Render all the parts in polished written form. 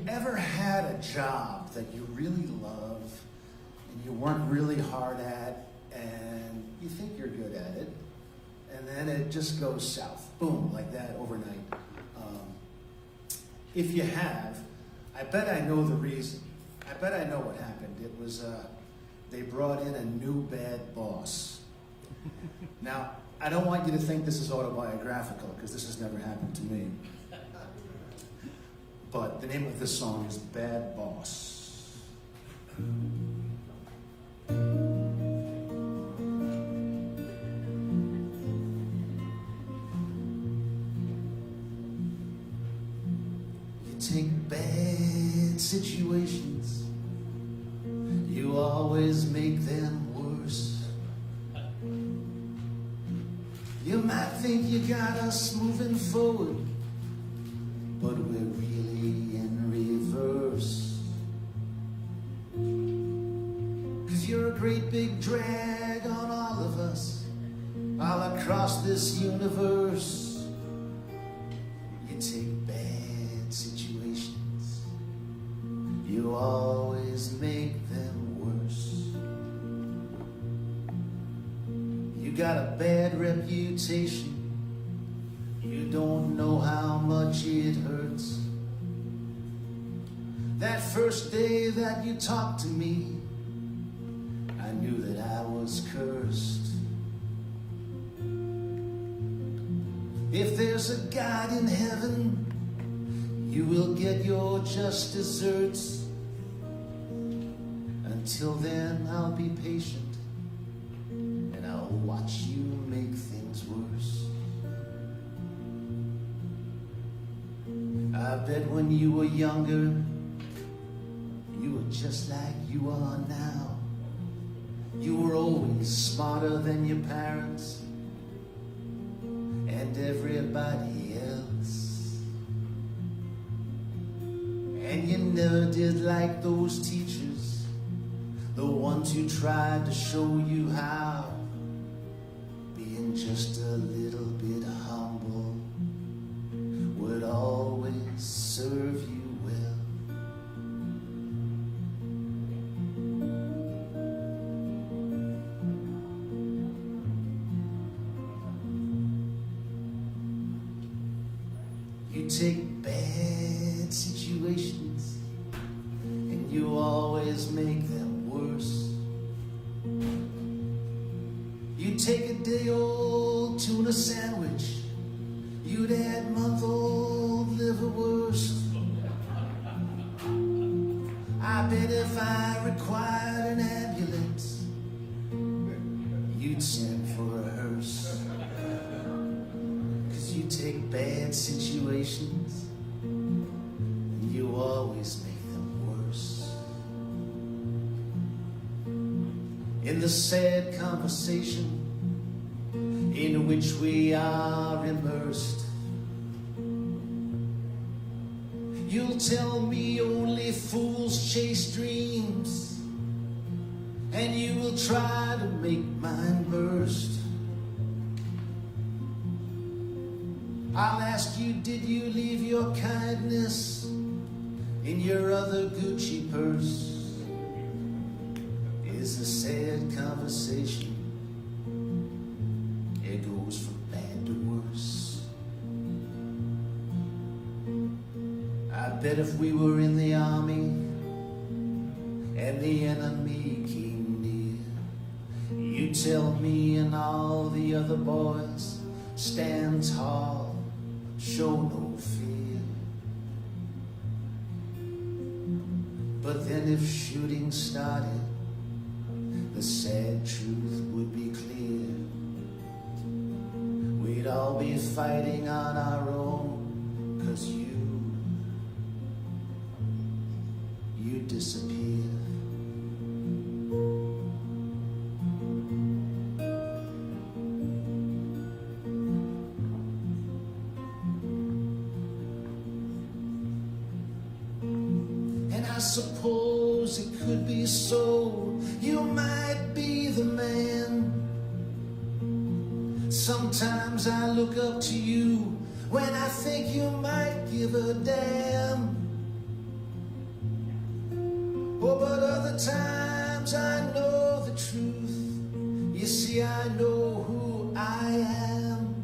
ever had a job that you really love and you work really hard at and you think you're good at it, and then it just goes south, boom, like that overnight? If you have, I bet I know the reason. I bet I know what happened. It was they brought in a new bad boss. Now, I don't want you to think this is autobiographical, because this has never happened to me. But the name of this song is Bad Boss. You take bad situations, you always make them worse. You might think you got us moving forward, but we're really in reverse. 'Cause you're a great big drag on all of us, all across this universe. You take bad situations, you always make them worse. You got a bad reputation, you don't know how much it hurts. That first day that you talked to me, I knew that I was cursed. If there's a God in heaven, you will get your just desserts. Until then, I'll be patient, and I'll watch you make things worse. I bet when you were younger, you were just like you are now. You were always smarter than your parents and everybody else. And you never did like those teachers, the ones who tried to show you how being just a little bit humble would always serve you well. You take bad situations and you always make them worse. You take a day-old tuna sandwich, you'd add month-old liverwurst. I bet if I required an ambulance, you'd send for a hearse. 'Cause you take bad situations and you always make them worse. In the sad conversation in which we are immersed, you'll tell me only fools chase dreams, and you will try to make mine burst. I'll ask you, did you leave your kindness in your other Gucci purse? It's a sad conversation, it goes from bad to worse. I bet if we were in the army and the enemy came near, you'd tell me and all the other boys, stand tall, show no fear. But then if shooting started, the sad truth would be clear. We'd all be fighting on our own, 'cause you disappear. And I suppose it could be so, you might be the man. Sometimes I look up to you when I think you might give a damn. Oh, but other times I know the truth. You see, I know who I am.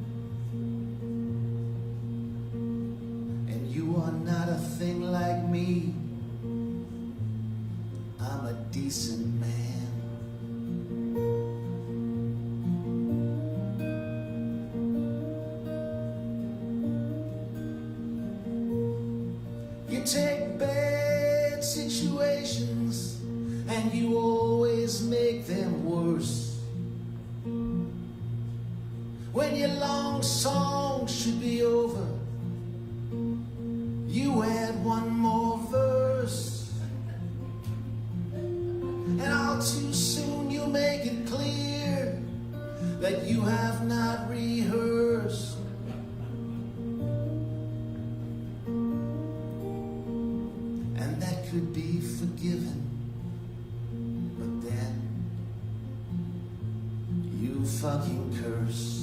And you are not a thing like me. I'm a decent man. You take bad situations and you always make them worse. When your long song should be over, you add one more verse. And all too soon you make it clear that you have not rehearsed. And that could be forgiven, but then you fucking curse.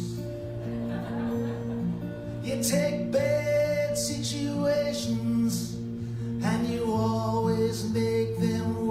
You take bad situations and you always make them